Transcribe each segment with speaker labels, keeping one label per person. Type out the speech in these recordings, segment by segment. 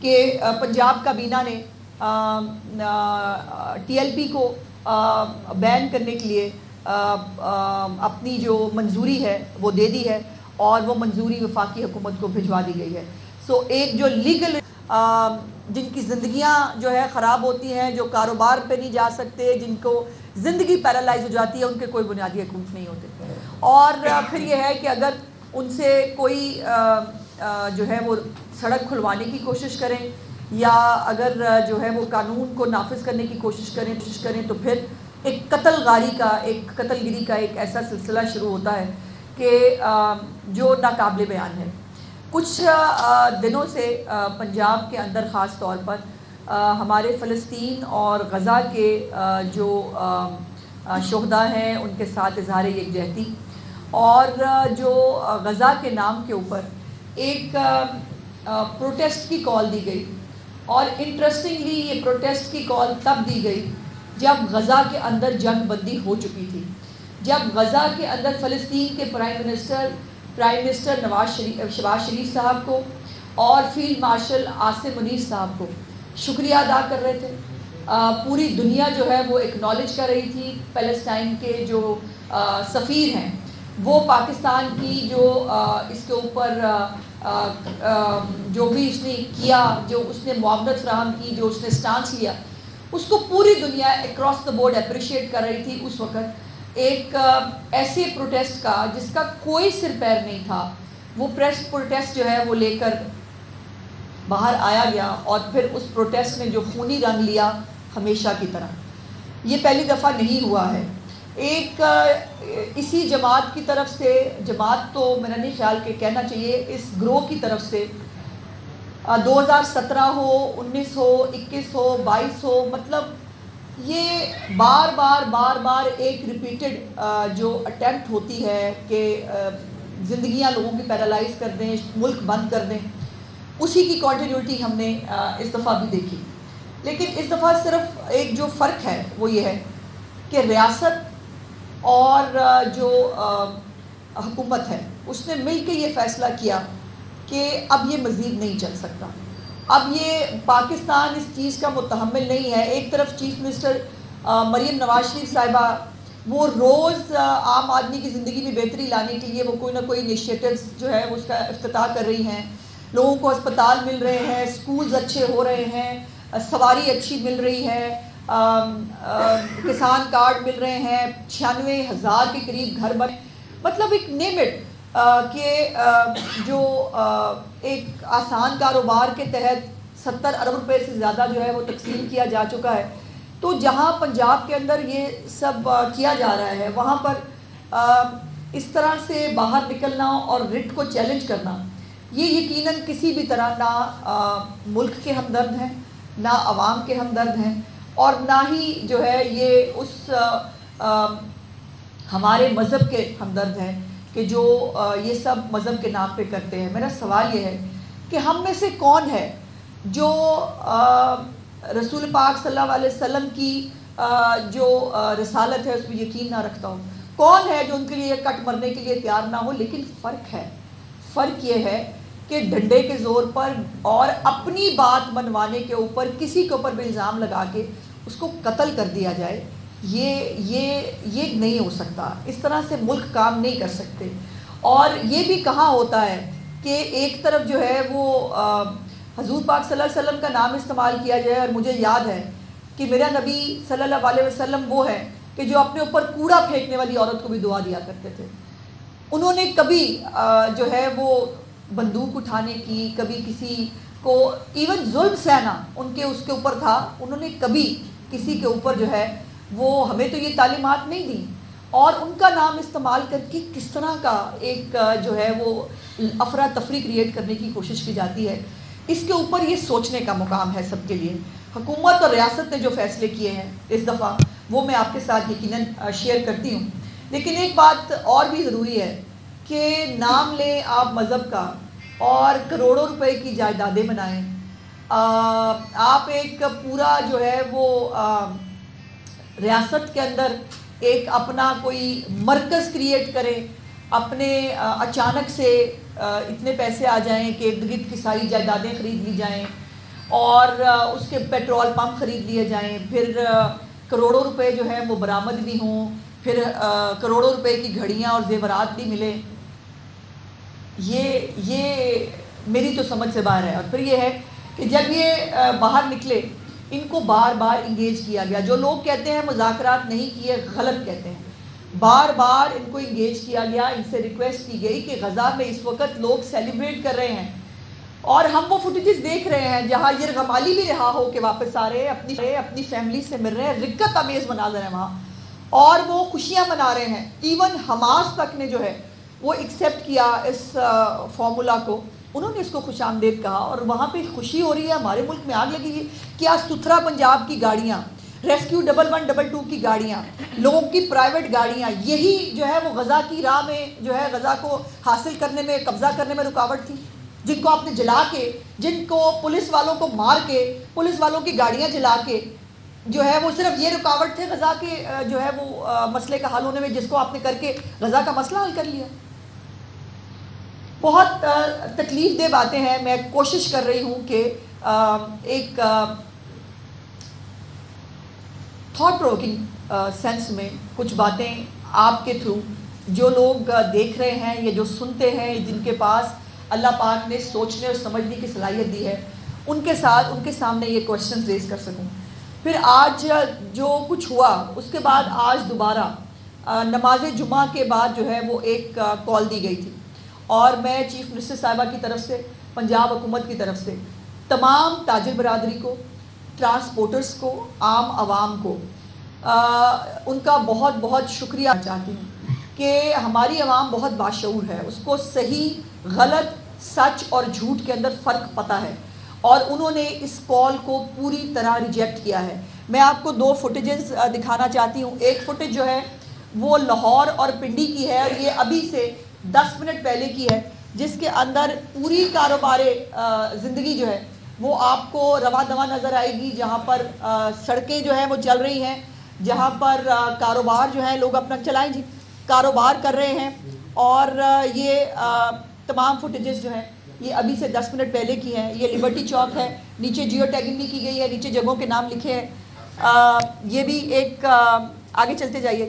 Speaker 1: کہ پنجاب کابینہ نے TLP کو بین کرنے کے لیے اپنی جو منظوری ہے وہ دے دی ہے اور وہ منظوری وفاقی حکومت کو بھجوا دی گئی ہے. سو ایک جو لیگل جن کی زندگیاں جو ہے خراب ہوتی ہیں، جو کاروبار پہ نہیں جا سکتے، جن کو زندگی پیرالائز ہو جاتی ہے، ان کے کوئی بنیادی حقوق نہیں ہوتے. اور پھر یہ ہے کہ اگر ان سے کوئی جو ہے وہ سڑک کھلوانے کی کوشش کریں یا اگر جو ہے وہ قانون کو نافذ کرنے کی کوشش کریں تو پھر ایک قتل گری کا ایک ایسا سلسلہ شروع ہوتا ہے کہ جو ناقابل بیان ہے. کچھ دنوں سے پنجاب کے اندر خاص طور پر ہمارے فلسطین اور غزہ کے جو شہداء ہیں ان کے ساتھ اظہار یکجہتی اور جو غزہ کے نام کے اوپر ایک پروٹیسٹ کی کال دی گئی. اور انٹرسٹنگلی یہ پروٹیسٹ کی کال تب دی گئی جب غزہ کے اندر جنگ بندی ہو چکی تھی، جب غزہ کے اندر فلسطین کے پرائم منسٹر شہباز شریف صاحب کو اور فیلڈ مارشل عاصم منیر صاحب کو شکریہ ادا کر رہے تھے. پوری دنیا جو ہے وہ ایکنالج کر رہی تھی. پیلسٹائن کے جو سفیر ہیں وہ پاکستان کی جو اس کے اوپر جو بھی اس نے کیا، جو اس نے معاونت فراہم کی، جو اس نے سٹانس لیا، اس کو پوری دنیا اکراس دا بورڈ اپریشیٹ کر رہی تھی. اس وقت ایک ایسے پروٹیسٹ کا جس کا کوئی سر پیر نہیں تھا، وہ پروٹیسٹ جو ہے وہ لے کر باہر آیا گیا اور پھر اس پروٹیسٹ نے جو خونی رنگ لیا ہمیشہ کی طرح. یہ پہلی دفعہ نہیں ہوا ہے. ایک اسی جماعت کی طرف سے، جماعت تو میرا نہیں خیال کہ کہنا چاہیے، اس گروہ کی طرف سے 2017 ہو، 19 ہو، 21 ہو، 22 ہو، مطلب یہ بار ایک ریپیٹڈ جو اٹیمپٹ ہوتی ہے کہ زندگیاں لوگوں کی پیرالائز کر دیں، ملک بند کر دیں، اسی کی کنٹینیوٹی ہم نے اس دفعہ بھی دیکھی. لیکن اس دفعہ صرف ایک جو فرق ہے وہ یہ ہے کہ ریاست اور جو حکومت ہے اس نے مل کے یہ فیصلہ کیا کہ اب یہ مزید نہیں چل سکتا. اب یہ پاکستان اس چیز کا متحمل نہیں ہے. ایک طرف چیف منسٹر مریم نواز شریف صاحبہ وہ روز عام آدمی کی زندگی میں بہتری لانے کے لیے وہ کوئی نہ کوئی انیشیٹوز جو ہے اس کا افتتاح کر رہی ہیں. لوگوں کو ہسپتال مل رہے ہیں، سکولز اچھے ہو رہے ہیں، سواری اچھی مل رہی ہے، کسان کارڈ مل رہے ہیں، 96,000 کے قریب گھر بنے. مطلب ایک نیم اٹ کہ جو ایک آسان کاروبار کے تحت 70 ارب روپے سے زیادہ جو ہے وہ تقسیم کیا جا چکا ہے. تو جہاں پنجاب کے اندر یہ سب کیا جا رہا ہے وہاں پر اس طرح سے باہر نکلنا اور رٹ کو چیلنج کرنا یہ یقیناً کسی بھی طرح نہ ملک کے ہمدرد ہیں، نہ عوام کے ہمدرد ہیں، اور نہ ہی جو ہے یہ اس ہمارے مذہب کے ہمدرد ہیں کہ جو یہ سب مذہب کے نام پہ کرتے ہیں. میرا سوال یہ ہے کہ ہم میں سے کون ہے جو رسول پاک صلی اللہ علیہ وسلم کی جو رسالت ہے اس میں یقین نہ رکھتا ہو؟ کون ہے جو ان کے لیے کٹ مرنے کے لیے تیار نہ ہو؟ لیکن فرق یہ ہے کہ ڈنڈے کے زور پر اور اپنی بات منوانے کے اوپر کسی کے اوپر بھی الزام لگا کے اس کو قتل کر دیا جائے. یہ نہیں ہو سکتا. اس طرح سے ملک کام نہیں کر سکتے. اور یہ بھی کہا ہوتا ہے کہ ایک طرف جو ہے وہ حضور پاک صلی اللہ علیہ وسلم کا نام استعمال کیا جائے، اور مجھے یاد ہے کہ میرا نبی صلی اللہ علیہ وسلم وہ ہے کہ جو اپنے اوپر کوڑا پھینکنے والی عورت کو بھی دعا دیا کرتے تھے. انہوں نے کبھی جو ہے وہ بندوق اٹھانے کی، کبھی کسی کو ایون ظلم سہنا ان کے اس کے اوپر تھا. انہوں نے کبھی کسی کے اوپر جو ہے وہ ہمیں تو یہ تعلیمات نہیں دیں، اور ان کا نام استعمال کر کے کس طرح کا ایک جو ہے وہ افراتفری کریٹ کرنے کی کوشش کی جاتی ہے. اس کے اوپر یہ سوچنے کا مقام ہے سب کے لیے. حکومت اور ریاست نے جو فیصلے کیے ہیں اس دفعہ وہ میں آپ کے ساتھ یقیناً شیئر کرتی ہوں. لیکن ایک بات اور بھی ضروری ہے کہ نام لیں آپ مذہب کا اور کروڑوں روپے کی جائیدادیں بنائیں. آپ ایک پورا جو ہے وہ ریاست کے اندر ایک اپنا کوئی مرکز کریٹ کریں، اپنے اچانک سے اتنے پیسے آ جائیں کہ ارد گرد کی ساری جائیدادیں خرید لی جائیں، اور اس کے پیٹرول پمپ خرید لیے جائیں، پھر کروڑوں روپے جو ہے وہ برآمد بھی ہوں، پھر کروڑوں روپے کی گھڑیاں اور زیورات بھی ملے. یہ میری تو سمجھ سے باہر ہے. اور پھر یہ ہے کہ جب یہ باہر نکلے ان کو بار بار انگیج کیا گیا. جو لوگ کہتے ہیں مذاکرات نہیں کیے، غلط کہتے ہیں. بار بار ان کو انگیج کیا گیا، ان سے ریکویسٹ کی گئی کہ غزہ میں اس وقت لوگ سیلیبریٹ کر رہے ہیں، اور ہم وہ فوٹیجز دیکھ رہے ہیں جہاں یرغم علی بھی رہا ہو کے واپس آ رہے ہیں، اپنی فیملی سے مل رہے ہیں. رقت امیز مناظر ہیں وہاں، اور وہ خوشیاں منا رہے ہیں. ایون حماس تک نے جو ہے وہ ایکسیپٹ کیا اس فارمولا کو، انہوں نے اس کو خوش آمدید کہا، اور وہاں پہ خوشی ہو رہی ہے. ہمارے ملک میں آگ لگی ہوئی. کیا ستھرا پنجاب کی گاڑیاں، ریسکیو 1112 کی گاڑیاں، لوگوں کی پرائیویٹ گاڑیاں، یہی جو ہے وہ غزہ کی راہ میں جو ہے غزہ کو حاصل کرنے میں، قبضہ کرنے میں رکاوٹ تھی؟ جن کو آپ نے جلا کے، جن کو پولیس والوں کو مار کے، پولیس والوں کی گاڑیاں جلا کے جو ہے وہ صرف یہ رکاوٹ تھے غزہ کے جو ہے وہ مسئلے کا حل ہونے میں، جس کو آپ نے کر کے غزہ کا مسئلہ حل کر لیا. بہت تکلیف دہ باتیں ہیں. میں کوشش کر رہی ہوں کہ ایک تھاٹ پروکنگ سینس میں کچھ باتیں آپ کے تھرو، جو لوگ دیکھ رہے ہیں یا جو سنتے ہیں، جن کے پاس اللہ پاک نے سوچنے اور سمجھنے کی صلاحیت دی ہے، ان کے ساتھ ان کے سامنے یہ کوشچنز ریز کر سکوں. پھر آج جو کچھ ہوا اس کے بعد آج دوبارہ نماز جمعہ کے بعد جو ہے وہ ایک کال دی گئی تھی، اور میں چیف منسٹر صاحبہ کی طرف سے، پنجاب حکومت کی طرف سے تمام تاجر برادری کو، ٹرانسپورٹرز کو، عام عوام کو ان کا بہت بہت شکریہ چاہتی ہوں کہ ہماری عوام بہت باشعور ہے. اس کو صحیح، غلط، سچ اور جھوٹ کے اندر فرق پتہ ہے، اور انہوں نے اس کال کو پوری طرح ریجیکٹ کیا ہے. میں آپ کو 2 فوٹیجز دکھانا چاہتی ہوں. ایک فوٹیج جو ہے وہ لاہور اور پنڈی کی ہے، اور یہ ابھی سے 10 منٹ پہلے کی ہے، جس کے اندر پوری کاروبار زندگی جو ہے وہ آپ کو رواں دواں نظر آئے گی. جہاں پر سڑکیں جو ہیں وہ چل رہی ہیں، جہاں پر کاروبار جو ہے لوگ اپنا چلائیں جی کاروبار کر رہے ہیں. اور یہ تمام فوٹیجز جو ہیں یہ ابھی سے 10 منٹ پہلے کی ہیں. یہ لیبرٹی چوک ہے، نیچے جیو ٹیگنگ بھی کی گئی ہے، نیچے جگہوں کے نام لکھے ہیں. یہ بھی ایک آگے چلتے جائیے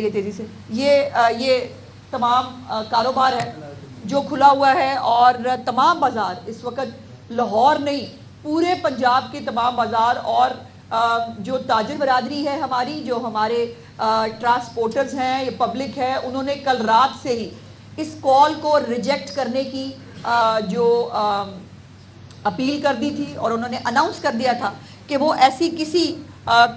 Speaker 1: تیزی سے. یہ تمام کاروبار ہے جو کھلا ہوا ہے، اور تمام بازار اس وقت لاہور نہیں پورے پنجاب کے تمام بازار، اور جو تاجر برادری ہے ہماری، جو ہمارے ٹرانسپورٹرز ہیں، یہ پبلک ہے، انہوں نے کل رات سے ہی اس کال کو ریجیکٹ کرنے کی جو اپیل کر دی تھی، اور انہوں نے اناؤنس کر دیا تھا کہ وہ ایسی کسی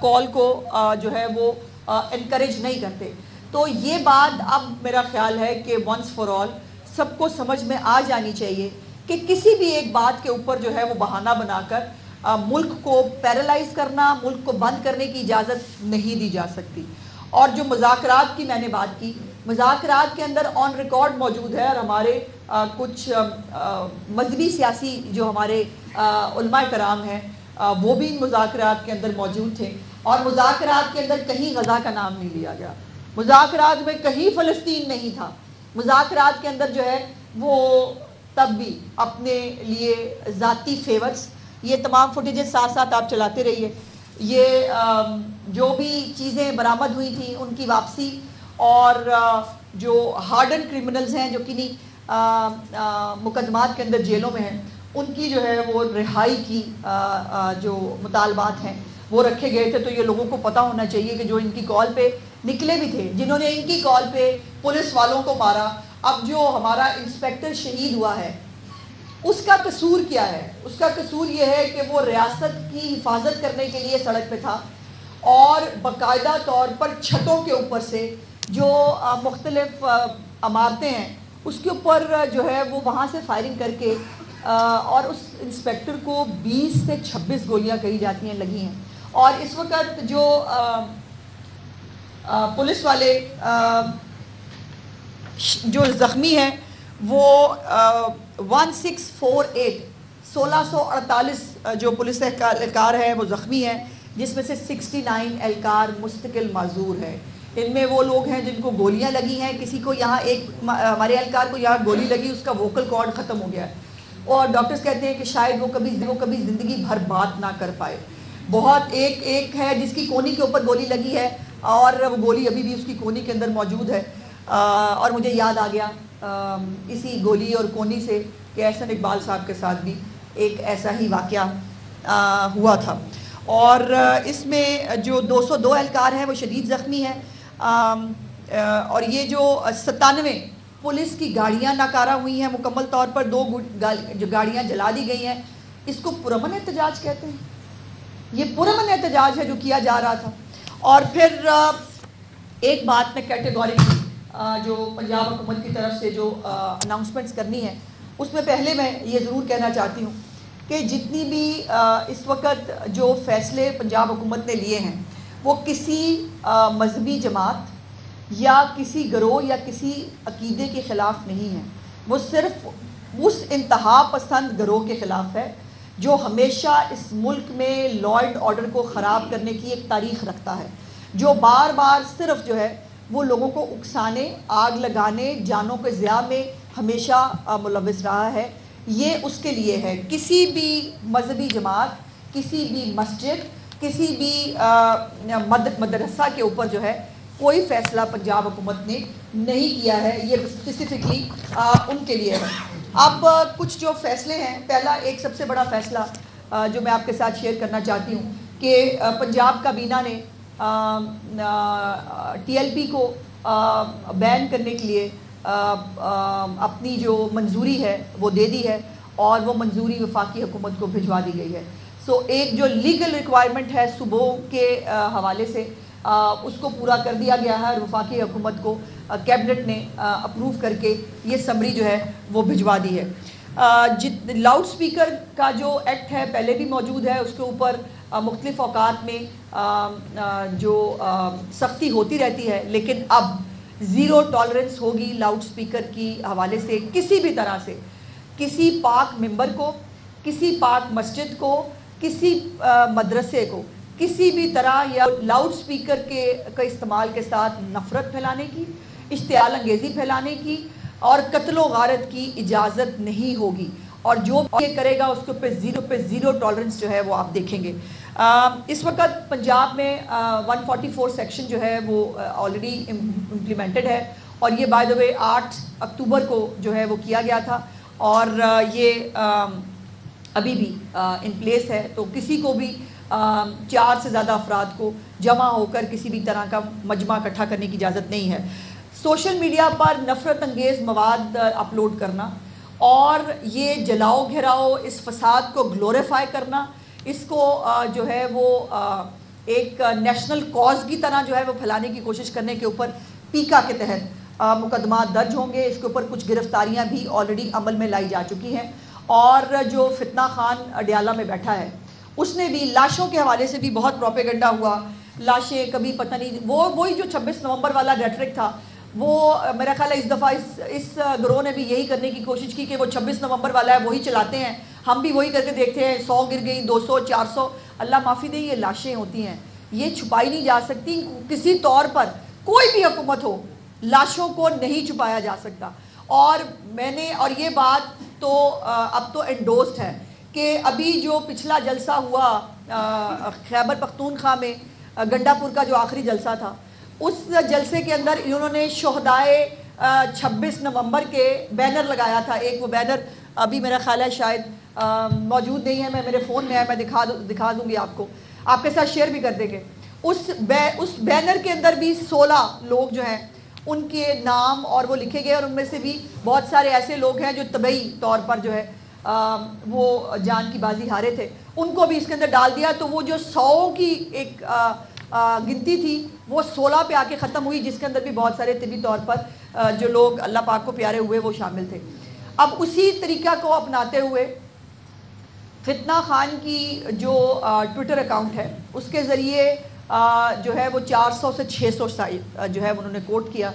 Speaker 1: کال کو جو ہے وہ انکریج نہیں کرتے. تو یہ بات اب میرا خیال ہے کہ ونس فار آل سب کو سمجھ میں آ جانی چاہیے کہ کسی بھی ایک بات کے اوپر جو ہے وہ بہانہ بنا کر ملک کو پیرالائز کرنا، ملک کو بند کرنے کی اجازت نہیں دی جا سکتی. اور جو مذاکرات کی میں نے بات کی، مذاکرات کے اندر آن ریکارڈ موجود ہے، اور ہمارے کچھ مذہبی سیاسی جو ہمارے علماء کرام ہیں وہ بھی ان مذاکرات کے اندر موجود تھے، اور مذاکرات کے اندر کہیں غزہ کا نام نہیں لیا گیا، مذاکرات میں کہیں فلسطین نہیں تھا. مذاکرات کے اندر جو ہے وہ تب بھی اپنے لیے ذاتی فیورز، یہ تمام فوٹیجز ساتھ ساتھ آپ چلاتے رہیے. یہ جو بھی چیزیں برآمد ہوئی تھیں ان کی واپسی، اور جو ہارڈن کرمنلز ہیں جو کنی مقدمات کے اندر جیلوں میں ہیں، ان کی جو ہے وہ رہائی کی جو مطالبات ہیں وہ رکھے گئے تھے. تو یہ لوگوں کو پتہ ہونا چاہیے کہ جو ان کی کال پہ نکلے بھی تھے، جنہوں نے ان کی کال پہ پولیس والوں کو مارا، اب جو ہمارا انسپیکٹر شہید ہوا ہے اس کا قصور کیا ہے؟ اس کا قصور یہ ہے کہ وہ ریاست کی حفاظت کرنے کے لیے سڑک پہ تھا، اور باقاعدہ طور پر چھتوں کے اوپر سے جو مختلف عمارتیں ہیں اس کے اوپر جو ہے وہ وہاں سے فائرنگ کر کے، اور اس انسپیکٹر کو 20 سے 26 گولیاں کہی جاتی ہیں لگی ہیں. اور اس وقت جو پولیس والے جو زخمی ہیں وہ 1648 جو پولیس اہلکار ہیں وہ زخمی ہیں، جس میں سے 69 اہلکار مستقل معذور ہیں. ان میں وہ لوگ ہیں جن کو گولیاں لگی ہیں، کسی کو یہاں ایک ہمارے اہلکار کو یہاں گولی لگی، اس کا ووکل کارڈ ختم ہو گیا ہے. اور ڈاکٹرز کہتے ہیں کہ شاید وہ کبھی زندگی بھر بات نہ کر پائے. بہت ایک ہے جس کی کونی کے اوپر گولی لگی ہے اور وہ گولی ابھی بھی اس کی کونی کے اندر موجود ہے. اور مجھے یاد آ گیا اسی گولی اور کونی سے کہ احسن اقبال صاحب کے ساتھ بھی ایک ایسا ہی واقعہ ہوا تھا. اور اس میں جو 202 اہلکار ہیں وہ شدید زخمی ہیں. اور یہ جو 97 پولیس کی گاڑیاں ناکارہ ہوئی ہیں مکمل طور پر, 2 جو گاڑیاں جلا دی گئی ہیں, اس کو پرامن احتجاج کہتے ہیں. یہ پرامن احتجاج ہے جو کیا جا رہا تھا. اور پھر ایک بات میں کیٹیگوریکلی جو پنجاب حکومت کی طرف سے جو اناؤنسمنٹس کرنی ہے, اس میں پہلے میں یہ ضرور کہنا چاہتی ہوں کہ جتنی بھی اس وقت جو فیصلے پنجاب حکومت نے لیے ہیں وہ کسی مذہبی جماعت یا کسی گروہ یا کسی عقیدے کے خلاف نہیں ہے. وہ صرف اس انتہا پسند گروہ کے خلاف ہے جو ہمیشہ اس ملک میں لا اینڈ آرڈر کو خراب کرنے کی ایک تاریخ رکھتا ہے, جو بار بار صرف جو ہے وہ لوگوں کو اکسانے, آگ لگانے, جانوں کے ضیاع میں ہمیشہ ملوث رہا ہے. یہ اس کے لیے ہے. کسی بھی مذہبی جماعت, کسی بھی مسجد, کسی بھی مدرسہ کے اوپر جو ہے کوئی فیصلہ پنجاب حکومت نے نہیں کیا ہے. یہ اسپیسیفکلی ان کے لیے ہے. اب کچھ جو فیصلے ہیں, پہلا ایک سب سے بڑا فیصلہ جو میں آپ کے ساتھ شیئر کرنا چاہتی ہوں کہ پنجاب کابینہ نے TLP کو بین کرنے کے لیے اپنی جو منظوری ہے وہ دے دی ہے اور وہ منظوری وفاقی حکومت کو بھجوا دی گئی ہے. سو ایک جو لیگل ریکوائرمنٹ ہے صوبوں کے حوالے سے اس کو پورا کر دیا گیا ہے اور وفاقی حکومت کو کیبنٹ نے اپروو کر کے یہ سمری جو ہے وہ بھجوا دی ہے. لاؤڈ سپیکر کا جو ایکٹ ہے پہلے بھی موجود ہے, اس کے اوپر مختلف اوقات میں جو سختی ہوتی رہتی ہے, لیکن اب زیرو ٹالرنس ہوگی لاؤڈ سپیکر کی حوالے سے. کسی بھی طرح سے کسی پاک ممبر کو, کسی پاک مسجد کو, کسی مدرسے کو کسی بھی طرح یا لاؤڈ سپیکر کے استعمال کے ساتھ نفرت پھیلانے کی, اشتعال انگیزی پھیلانے کی اور قتل و غارت کی اجازت نہیں ہوگی. اور جو یہ کرے گا اس کے زیرو ٹالرنس جو ہے وہ آپ دیکھیں گے. اس وقت پنجاب میں 144 سیکشن جو ہے وہ آلریڈی امپلیمنٹڈ ہے اور یہ بائی دا وے 8 اکتوبر کو جو ہے وہ کیا گیا تھا اور یہ ابھی بھی ان پلیس ہے. تو کسی کو بھی 4 سے زیادہ افراد کو جمع ہو کر کسی بھی طرح کا مجمع اکٹھا کرنے کی اجازت نہیں ہے. سوشل میڈیا پر نفرت انگیز مواد اپلوڈ کرنا اور یہ جلاؤ گھراؤ, اس فساد کو گلوریفائی کرنا, اس کو جو ہے وہ ایک نیشنل کاز کی طرح جو ہے وہ پھیلانے کی کوشش کرنے کے اوپر پیکا کے تحت مقدمات درج ہوں گے. اس کے اوپر کچھ گرفتاریاں بھی آلریڈی عمل میں لائی جا چکی ہیں. اور جو فتنہ خان اڈیالہ میں بیٹھا ہے اس نے بھی لاشوں کے حوالے سے بھی بہت پروپیگنڈا ہوا. لاشیں کبھی پتہ نہیں, وہی جو 26 نومبر والا ریٹرک تھا وہ میرا خیال ہے اس دفعہ اس گروہ نے بھی یہی کرنے کی کوشش کی کہ وہ 26 نومبر والا ہے وہی چلاتے ہیں, ہم بھی وہی کر کے دیکھتے ہیں. 100 گر گئی, 200, 400, اللہ معافی دے, یہ لاشیں ہوتی ہیں, یہ چھپائی نہیں جا سکتی کسی طور پر. کوئی بھی حکومت ہو لاشوں کو نہیں چھپایا جا سکتا. اور میں نے اور یہ بات تو اب تو انڈورسڈ ہے کہ ابھی جو پچھلا جلسہ ہوا خیبر پختونخوا میں, گنڈا پور کا جو آخری جلسہ تھا, اس جلسے کے اندر انہوں نے شہدائے 26 نومبر کے بینر لگایا تھا. ایک وہ بینر ابھی میرا خیال ہے شاید موجود نہیں ہے, میں میرے فون میں ہے, میں دکھا دوں گی آپ کو, آپ کے ساتھ شیئر بھی کر دیں گے. اس بینر کے اندر بھی 16 لوگ جو ہیں ان کے نام اور وہ لکھے گئے اور ان میں سے بھی بہت سارے ایسے لوگ ہیں جو طبعی طور پر جو ہے وہ جان کی بازی ہارے تھے, ان کو بھی اس کے اندر ڈال دیا. تو وہ جو 100 کی ایک گنتی تھی وہ 16 پہ آ کے ختم ہوئی, جس کے اندر بھی بہت سارے طبی طور پر جو لوگ اللہ پاک کو پیارے ہوئے وہ شامل تھے. اب اسی طریقہ کو اپناتے ہوئے فتنہ خان کی جو ٹویٹر اکاؤنٹ ہے اس کے ذریعے جو ہے وہ 400 سے 600 جو ہے انہوں نے کوٹ کیا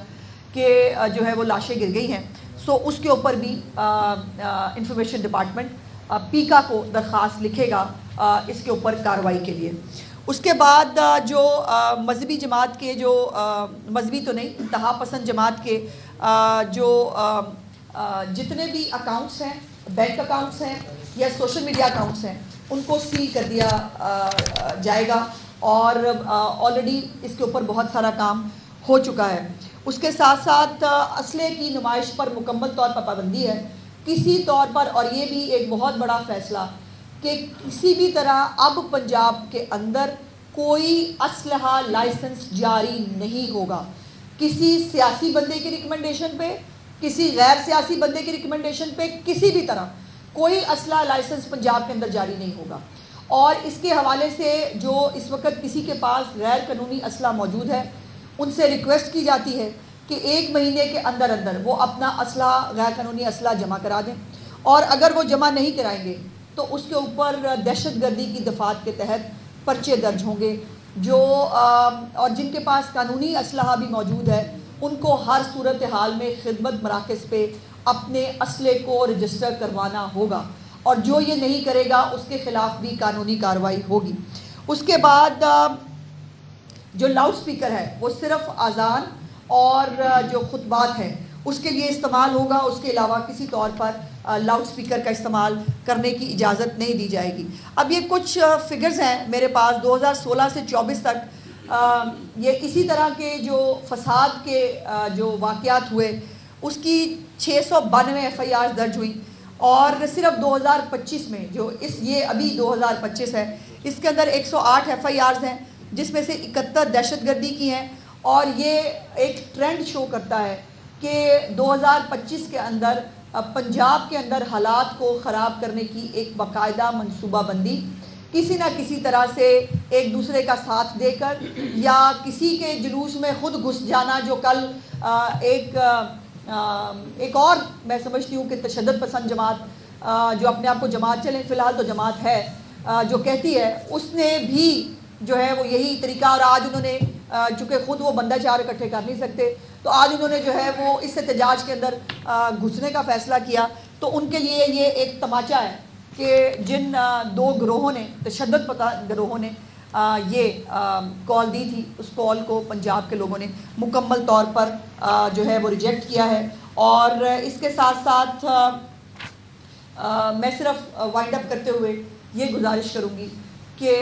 Speaker 1: کہ جو ہے وہ لاشیں گر گئی ہیں. سو اس کے اوپر بھی انفارمیشن ڈپارٹمنٹ پیکا کو درخواست لکھے گا اس کے اوپر کارروائی کے لیے. اس کے بعد جو مذہبی جماعت کے جو مذہبی تو نہیں انتہا پسند جماعت کے جو جتنے بھی اکاؤنٹس ہیں بینک اکاؤنٹس ہیں یا سوشل میڈیا اکاؤنٹس ہیں ان کو سیل کر دیا جائے گا، اور آلریڈی اس کے اوپر بہت سارا کام ہو چکا ہے۔ اس کے ساتھ ساتھ اسلحے کی نمائش پر مکمل طور پر پابندی ہے کسی طور پر، اور یہ بھی ایک بہت بڑا فیصلہ کہ کسی بھی طرح اب پنجاب کے اندر کوئی اسلحہ لائسنس جاری نہیں ہوگا، کسی سیاسی بندے کی ریکمنڈیشن پہ، کسی غیر سیاسی بندے کی ریکمنڈیشن پہ، کسی بھی طرح کوئی اسلحہ لائسنس پنجاب کے اندر جاری نہیں ہوگا۔ اور اس کے حوالے سے جو اس وقت کسی کے پاس غیر قانونی اسلحہ موجود ہے ان سے ریکویسٹ کی جاتی ہے کہ 1 مہینے کے اندر اندر وہ اپنا اسلحہ، غیر قانونی اسلحہ جمع کرا دیں، اور اگر وہ جمع نہیں کرائیں گے تو اس کے اوپر دہشت گردی کی دفعات کے تحت پرچے درج ہوں گے، جو اور جن کے پاس قانونی اسلحہ بھی موجود ہے ان کو ہر صورتحال میں خدمت مراکز پہ اپنے اسلحے کو رجسٹر کروانا ہوگا، اور جو یہ نہیں کرے گا اس کے خلاف بھی قانونی کارروائی ہوگی۔ اس کے بعد جو لاؤڈ سپیکر ہے وہ صرف اذان اور جو خطبات ہیں اس کے لیے استعمال ہوگا، اس کے علاوہ کسی طور پر لاؤڈ سپیکر کا استعمال کرنے کی اجازت نہیں دی جائے گی۔ اب یہ کچھ فگرز ہیں میرے پاس 2016 سے 24 تک، یہ اسی طرح کے جو فساد کے جو واقعات ہوئے اس کی 692 FIR درج ہوئی، اور صرف 2025 میں جو یہ ابھی 2025 ہے اس کے اندر 108 FIRs ہیں، جس میں سے 71 دہشت گردی کی ہیں، اور یہ ایک ٹرینڈ شو کرتا ہے کہ 2025 کے اندر پنجاب کے اندر حالات کو خراب کرنے کی ایک باقاعدہ منصوبہ بندی کسی نہ کسی طرح سے ایک دوسرے کا ساتھ دے کر یا کسی کے جلوس میں خود گھس جانا، جو کل ایک اور میں سمجھتی ہوں کہ تشدد پسند جماعت جو اپنے آپ کو جماعت چلیں، فی الحال تو جماعت ہے، جو کہتی ہے، اس نے بھی جو ہے وہ یہی طریقہ، اور آج انہوں نے چونکہ خود وہ بندہ 4 اکٹھے کر نہیں سکتے تو آج انہوں نے جو ہے وہ اس احتجاج کے اندر گھسنے کا فیصلہ کیا۔ تو ان کے لیے یہ ایک تماچا ہے کہ جن 2 گروہوں نے، تشدد پسند گروہوں نے یہ کال دی تھی، اس کال کو پنجاب کے لوگوں نے مکمل طور پر جو ہے وہ ریجیکٹ کیا ہے۔ اور اس کے ساتھ ساتھ میں صرف وائنڈ اپ کرتے ہوئے یہ گزارش کروں گی کہ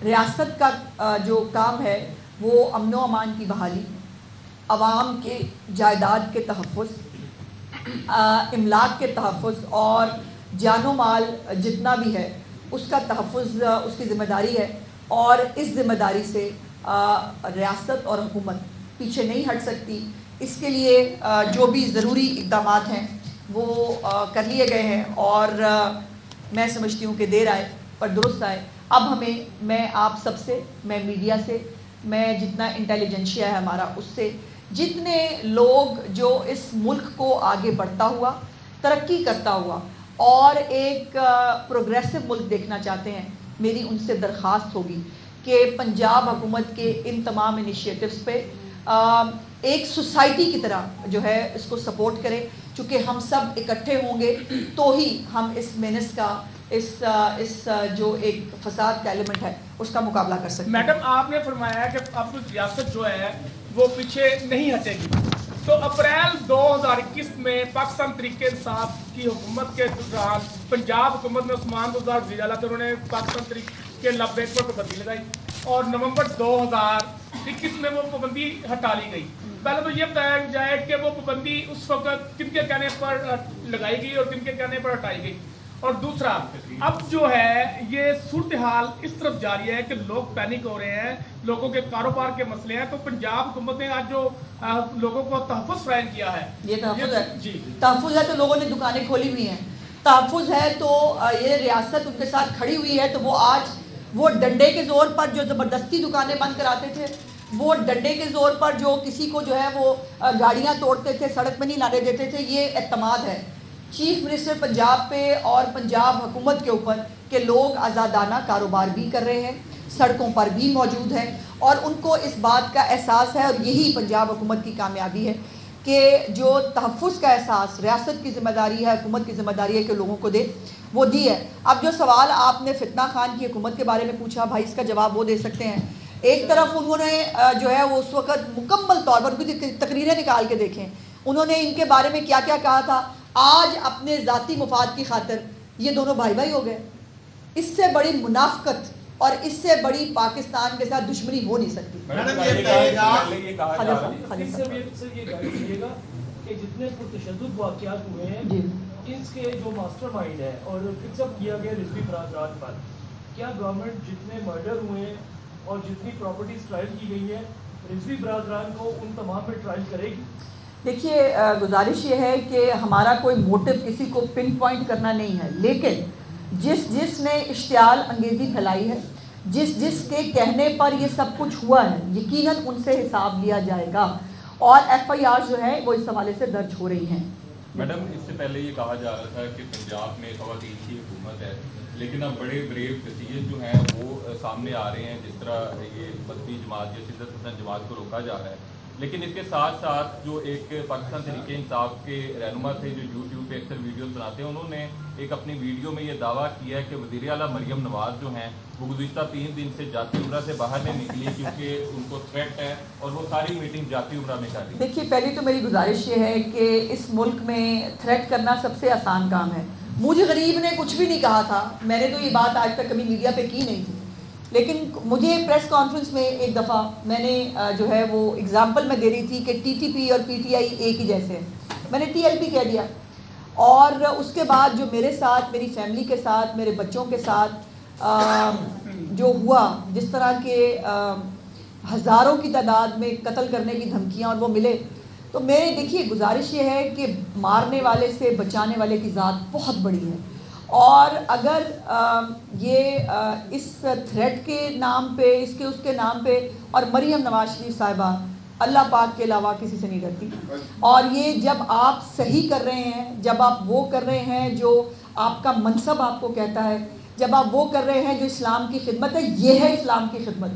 Speaker 1: ریاست کا جو کام ہے وہ امن و امان کی بحالی، عوام کے جائیداد کے تحفظ، املاک کے تحفظ اور جان و مال جتنا بھی ہے اس کا تحفظ اس کی ذمہ داری ہے، اور اس ذمہ داری سے ریاست اور حکومت پیچھے نہیں ہٹ سکتی۔ اس کے لیے جو بھی ضروری اقدامات ہیں وہ کر لیے گئے ہیں، اور میں سمجھتی ہوں کہ دیر آئے پر درست آئے۔ اب میں آپ سب سے، میں میڈیا سے، میں جتنا انٹیلیجنشیا ہے ہمارا اس سے، جتنے لوگ جو اس ملک کو آگے بڑھتا ہوا، ترقی کرتا ہوا اور ایک پروگریسو ملک دیکھنا چاہتے ہیں، میری ان سے درخواست ہوگی کہ پنجاب حکومت کے ان تمام انیشیٹوز پہ ایک سوسائٹی کی طرح جو ہے اس کو سپورٹ کریں، چونکہ ہم سب اکٹھے ہوں گے تو ہی ہم اس مینس کا، اس جو ایک فساد کا ایلیمنٹ ہے اس کا مقابلہ کر سکتے ہیں۔
Speaker 2: میڈم آپ نے فرمایا ہے کہ اب ریاست جو ہے وہ پیچھے نہیں ہٹے گی، تو اپریل 2021 میں پاکستان تحریک انصاف کی حکومت کے دوران پنجاب حکومت میں عثمان گزار وزیر اعلیٰ تھے، انہوں نے پاکستان تحریک کے لبیک پر پابندی لگائی، اور نومبر 2021 میں وہ پابندی ہٹا لی گئی۔ پہلے تو یہ بتایا جائے کہ وہ پابندی اس وقت کن کے کہنے پر لگائی گئی اور کن کے کہنے پر ہٹائی گئی، اور دوسرا اب جو ہے یہ صورتحال اس طرف جاری ہے کہ لوگ پینک ہو رہے ہیں، لوگوں کے کاروبار کے مسئلے ہیں، تو پنجاب حکومت نے آج جو لوگوں کو تحفظ فراہم کیا ہے،
Speaker 1: یہ تحفظ ہے،
Speaker 2: جی
Speaker 1: تحفظ ہے تو لوگوں نے دکانیں کھولی ہوئی ہیں، تحفظ ہے تو یہ ریاست ان کے ساتھ کھڑی ہوئی ہے، تو وہ آج وہ ڈنڈے کے زور پر جو زبردستی دکانیں بند کراتے تھے، وہ ڈنڈے کے زور پر جو کسی کو جو ہے وہ گاڑیاں توڑتے تھے، سڑک پہ نہیں لانے دیتے تھے، یہ اعتماد ہے چیف منسٹر پنجاب پہ اور پنجاب حکومت کے اوپر کہ لوگ آزادانہ کاروبار بھی کر رہے ہیں، سڑکوں پر بھی موجود ہیں، اور ان کو اس بات کا احساس ہے، اور یہی پنجاب حکومت کی کامیابی ہے کہ جو تحفظ کا احساس ریاست کی ذمہ داری ہے، حکومت کی ذمہ داری ہے کہ لوگوں کو دے، وہ دی ہے۔ اب جو سوال آپ نے فتنہ خان کی حکومت کے بارے میں پوچھا، بھائی اس کا جواب وہ دے سکتے ہیں۔ ایک طرف انہوں نے جو ہے وہ اس وقت مکمل طور پر تقریریں نکال کے دیکھیں، انہوں نے ان کے بارے میں کیا کیا کہا تھا، آج اپنے ذاتی مفاد کی خاطر یہ دونوں بھائی بھائی ہو گئے. اس سے بڑی منافقت اور اس سے بڑی پاکستان کے ساتھ دشمنی ہو نہیں سکتی.
Speaker 3: کہ جتنے پرتشدد واقعات ہوئے ہیں اس کے جو ماسٹر مائنڈ ہے اور فکس اپ کیا گیا رضوی برادران پر، کیا گورنمنٹ جتنے مرڈر ہوئے ہیں اور جتنی پراپرٹیز ٹرائل کی گئی ہے رضوی برادران کو ان تمام میں ٹرائل کرے گی؟
Speaker 1: دیکھیے گزارش یہ ہے کہ ہمارا کوئی موٹو کسی کو پن پوائنٹ کرنا نہیں ہے، لیکن جس نے اشتعال انگیزی پھیلائی ہے، جس کے کہنے پر یہ سب کچھ ہوا ہے، یقیناً ان سے حساب لیا جائے گا اور ایف آئی آر جو ہے وہ اس حوالے سے درج ہو رہی ہیں.
Speaker 4: میڈم اس سے پہلے یہ کہا جا رہا تھا کہ پنجاب میں خواتین کی حکومت ہے، لیکن اب بڑے بریو ڈیسیجن جو ہیں وہ سامنے آ رہے ہیں، جس طرح یہ مدنی جماعت یا شدت پسند جماعت کو روکا جا رہا ہے. لیکن اس کے ساتھ ساتھ جو ایک پاکستان تحریک انصاف کے رہنما تھے جو یوٹیوب پہ اکثر ویڈیوز بناتے ہیں، انہوں نے ایک اپنی ویڈیو میں یہ دعویٰ کیا ہے کہ وزیر اعلیٰ مریم نواز جو ہیں وہ گزشتہ 3 دن سے جاتی عمرہ سے باہر نہیں نکلی کیونکہ ان کو تھریٹ ہے اور وہ ساری میٹنگ جاتی عمرہ میں کر رہی.
Speaker 1: دیکھیے پہلی تو میری گزارش یہ ہے کہ اس ملک میں تھریٹ کرنا سب سے آسان کام ہے. مجھے غریب نے کچھ بھی نہیں کہا تھا، میں نے تو یہ بات آج تک کبھی میڈیا پہ کی نہیں تھی، لیکن مجھے پریس کانفرنس میں ایک دفعہ میں نے جو ہے وہ اگزامپل میں دے رہی تھی کہ ٹی ٹی پی اور پی ٹی آئی ایک ہی جیسے ہیں، میں نے ٹی ایل پی کہہ دیا. اور اس کے بعد جو میرے ساتھ، میری فیملی کے ساتھ، میرے بچوں کے ساتھ جو ہوا، جس طرح کے ہزاروں کی تعداد میں قتل کرنے کی دھمکیاں اور وہ ملے، تو میرے دیکھیے گزارش یہ ہے کہ مارنے والے سے بچانے والے کی ذات بہت بڑی ہے. اور اگر یہ اس تھریٹ کے نام پہ، اس کے نام پہ، اور مریم نواز شریف صاحبہ اللہ پاک کے علاوہ کسی سے نہیں ڈرتی، اور یہ جب آپ صحیح کر رہے ہیں، جب آپ وہ کر رہے ہیں جو آپ کا منصب آپ کو کہتا ہے، جب آپ وہ کر رہے ہیں جو اسلام کی خدمت ہے، یہ ہے اسلام کی خدمت.